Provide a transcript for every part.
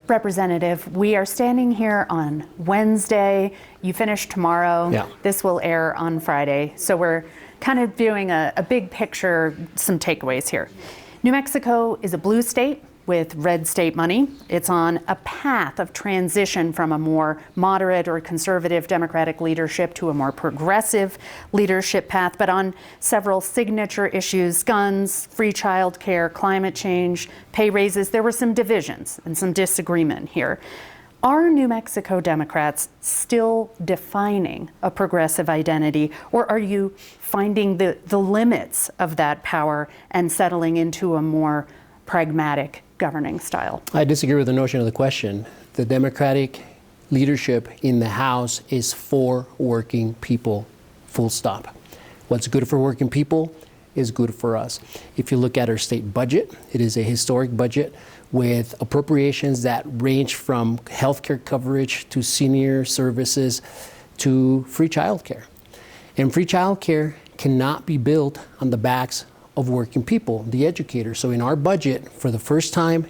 Representative, we are standing here on Wednesday. You finish tomorrow. Yeah. This will air on Friday. So we're kind of viewing a big picture, some takeaways here. New Mexico is a blue state with red state money. It's on a path of transition from a more moderate or conservative Democratic leadership to a more progressive leadership path, but on several signature issues, guns, free child care, climate change, pay raises, there were some divisions and some disagreement here. Are New Mexico Democrats still defining a progressive identity, or are you finding the limits of that power and settling into a more pragmatic governing style? I disagree with the notion of the question. The Democratic leadership in the House is for working people, full stop. What's good for working people is good for us. If you look at our state budget, it is a historic budget with appropriations that range from healthcare coverage to senior services to free childcare. And free childcare cannot be built on the backs of working people, the educators. So in our budget, for the first time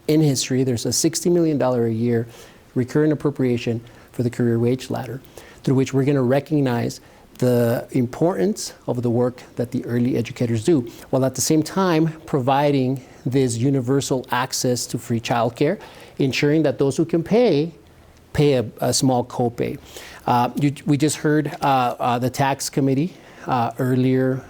in history, there's a $60 million a year recurrent appropriation for the career wage ladder, through which we're going to recognize the importance of the work that the early educators do, while at the same time providing this universal access to free childcare, ensuring that those who can pay a small copay. We just heard the tax committee earlier,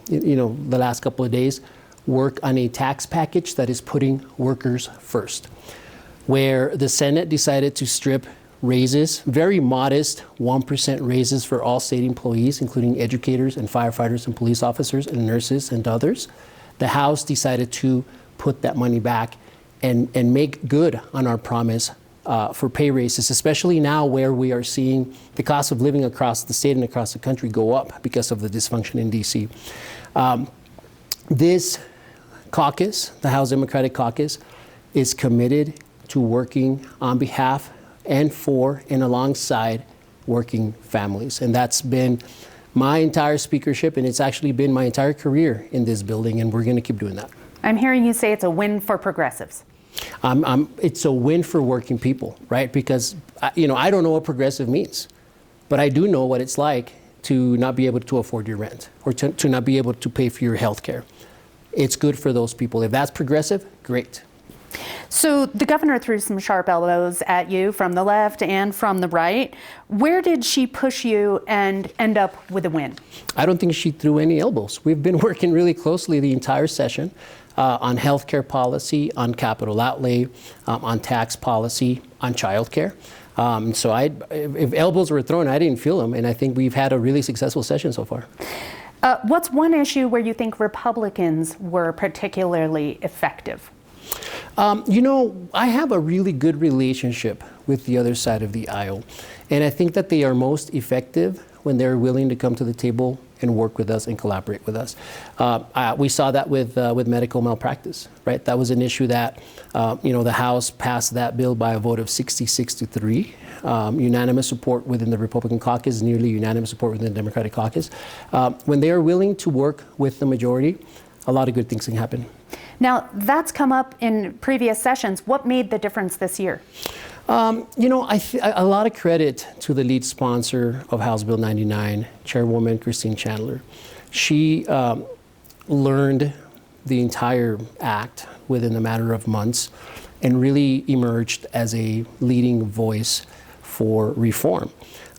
the last couple of days, work on a tax package that is putting workers first, where the Senate decided to strip raises, very modest 1% raises for all state employees, including educators and firefighters and police officers and nurses and others. The House decided to put that money back and make good on our promise for pay raises, especially now where we are seeing the cost of living across the state and across the country go up because of the dysfunction in DC. This caucus, the House Democratic Caucus, is committed to working on behalf and for and alongside working families. And that's been my entire speakership, and it's actually been my entire career in this building, and we're going to keep doing that. I'm hearing you say it's a win for progressives. It's a win for working people, right? Because, I don't know what progressive means, but I do know what it's like to not be able to afford your rent or to not be able to pay for your health care. It's good for those people. If that's progressive, great. So the governor threw some sharp elbows at you from the left and from the right. Where did she push you and end up with a win? I don't think she threw any elbows. We've been working really closely the entire session on healthcare policy, on capital outlay, on tax policy, on childcare. So if elbows were thrown, I didn't feel them, and I think we've had a really successful session so far. What's one issue where you think Republicans were particularly effective? I have a really good relationship with the other side of the aisle, and I think that they are most effective when they're willing to come to the table and work with us and collaborate with us. We saw that with medical malpractice, right? That was an issue that, the House passed that bill by a vote of 66-3, unanimous support within the Republican caucus, nearly unanimous support within the Democratic caucus. When they are willing to work with the majority, a lot of good things can happen. Now, that's come up in previous sessions. What made the difference this year? A lot of credit to the lead sponsor of House Bill 99, Chairwoman Christine Chandler. She learned the entire act within a matter of months and really emerged as a leading voice for reform.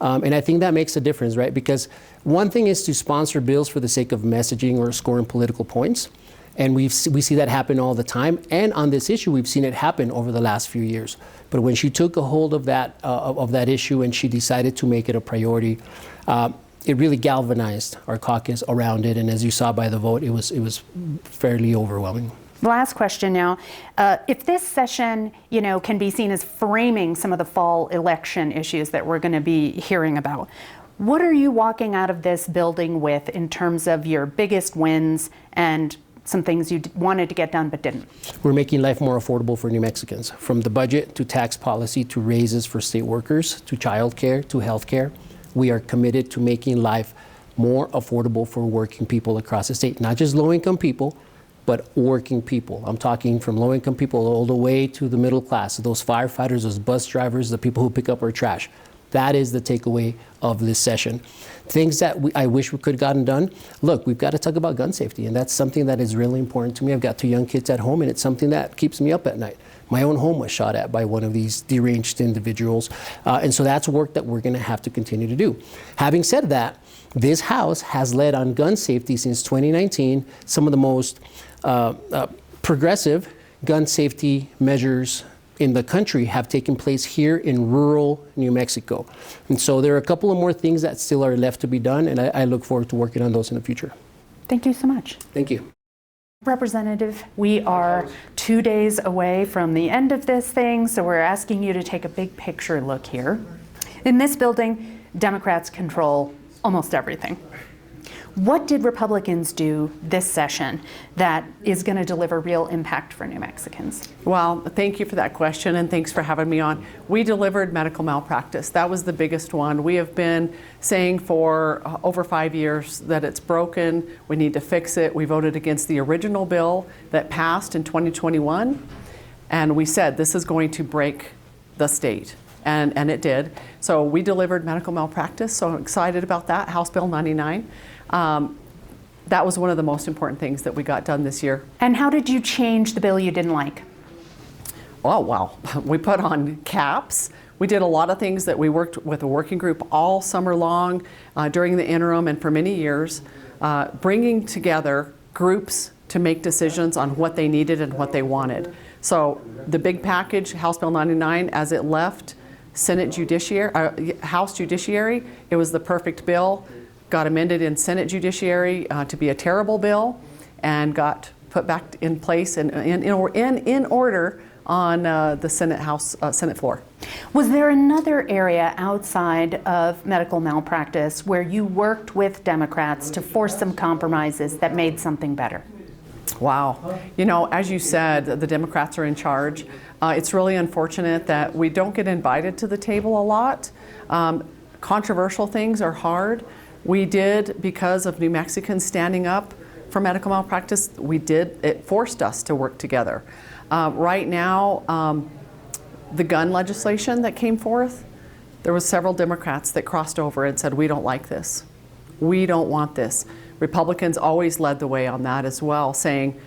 And I think that makes a difference, right? Because one thing is to sponsor bills for the sake of messaging or scoring political points. And we see that happen all the time. And on this issue, we've seen it happen over the last few years. But when she took a hold of that issue and she decided to make it a priority, it really galvanized our caucus around it. And as you saw by the vote, it was fairly overwhelming. Last question now. If this session, can be seen as framing some of the fall election issues that we're going to be hearing about, what are you walking out of this building with in terms of your biggest wins and some things you wanted to get done but didn't? We're making life more affordable for New Mexicans, from the budget to tax policy to raises for state workers to childcare to healthcare. We are committed to making life more affordable for working people across the state, not just low-income people, but working people. I'm talking from low-income people all the way to the middle class, those firefighters, those bus drivers, the people who pick up our trash. That is the takeaway of this session. Things that I wish we could have gotten done. Look, we've got to talk about gun safety, and that's something that is really important to me. I've got 2 young kids at home, and it's something that keeps me up at night. My own home was shot at by one of these deranged individuals, and so that's work that we're going to have to continue to do. Having said that, this House has led on gun safety since 2019, some of the most progressive gun safety measures in the country have taken place here in rural New Mexico. And so there are a couple of more things that still are left to be done, and I look forward to working on those in the future. Thank you so much. Thank you. Representative, we are 2 days away from the end of this thing, so we're asking you to take a big picture look here. In this building, Democrats control almost everything. What did Republicans do this session that is going to deliver real impact for New Mexicans? Well, thank you for that question, and thanks for having me on. We delivered medical malpractice. That was the biggest one. We have been saying for over 5 years that it's broken, we need to fix it. We voted against the original bill that passed in 2021, and we said this is going to break the state. And it did. So we delivered medical malpractice, so I'm excited about that, House Bill 99. That was one of the most important things that we got done this year. And how did you change the bill you didn't like? Oh, well, we put on caps. We did a lot of things that we worked with a working group all summer long during the interim and for many years, bringing together groups to make decisions on what they needed and what they wanted. So the big package, House Bill 99, as it left House Judiciary, it was the perfect bill. Got amended in Senate Judiciary to be a terrible bill, and got put back in place and in order on the Senate floor. Was there another area outside of medical malpractice where you worked with Democrats to force some compromises that made something better? Wow. You know, as you said, the Democrats are in charge. It's really unfortunate that we don't get invited to the table a lot. Controversial things are hard. We did, because of New Mexicans standing up for medical malpractice, it forced us to work together. Right now, the gun legislation that came forth, there was several Democrats that crossed over and said, we don't like this. We don't want this. Republicans always led the way on that as well, saying,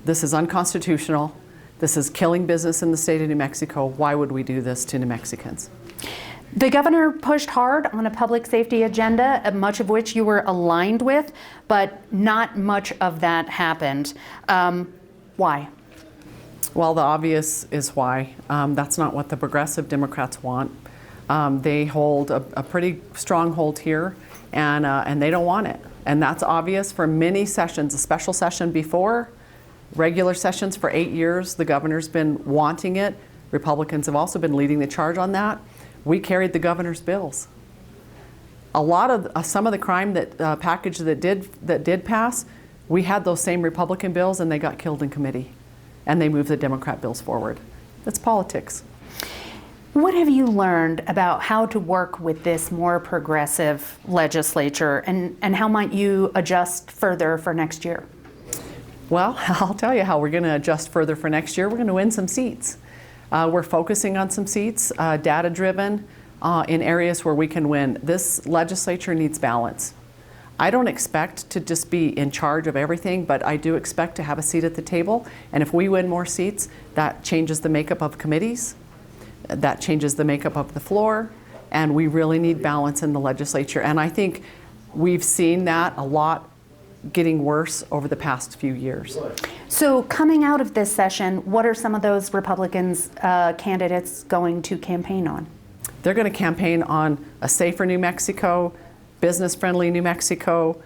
this is unconstitutional. This is killing business in the state of New Mexico. Why would we do this to New Mexicans? The governor pushed hard on a public safety agenda, much of which you were aligned with, but not much of that happened. Why? Well, the obvious is why. That's not what the progressive Democrats want. They hold a pretty strong hold here, and they don't want it. And that's obvious for many sessions, a special session before, regular sessions for 8 years. The governor's been wanting it. Republicans have also been leading the charge on that. We carried the governor's bills. A lot of some of the crime that package that did pass, we had those same Republican bills, and they got killed in committee, and they moved the Democrat bills forward. That's politics. What have you learned about how to work with this more progressive legislature, and how might you adjust further for next year? Well, I'll tell you how we're going to adjust further for next year. We're going to win some seats. We're focusing on some seats, data-driven, in areas where we can win. This legislature needs balance. I don't expect to just be in charge of everything, but I do expect to have a seat at the table. And if we win more seats, that changes the makeup of committees. That changes the makeup of the floor. And we really need balance in the legislature. And I think we've seen that a lot getting worse over the past few years. So coming out of this session, what are some of those Republicans candidates going to campaign on? They're going to campaign on a safer New Mexico, business-friendly New Mexico,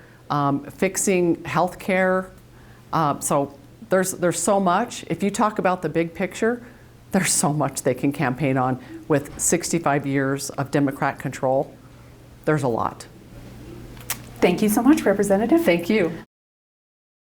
fixing health care. So there's so much. If you talk about the big picture, there's so much they can campaign on with 65 years of Democrat control. There's a lot. Thank you so much, Representative. Thank you.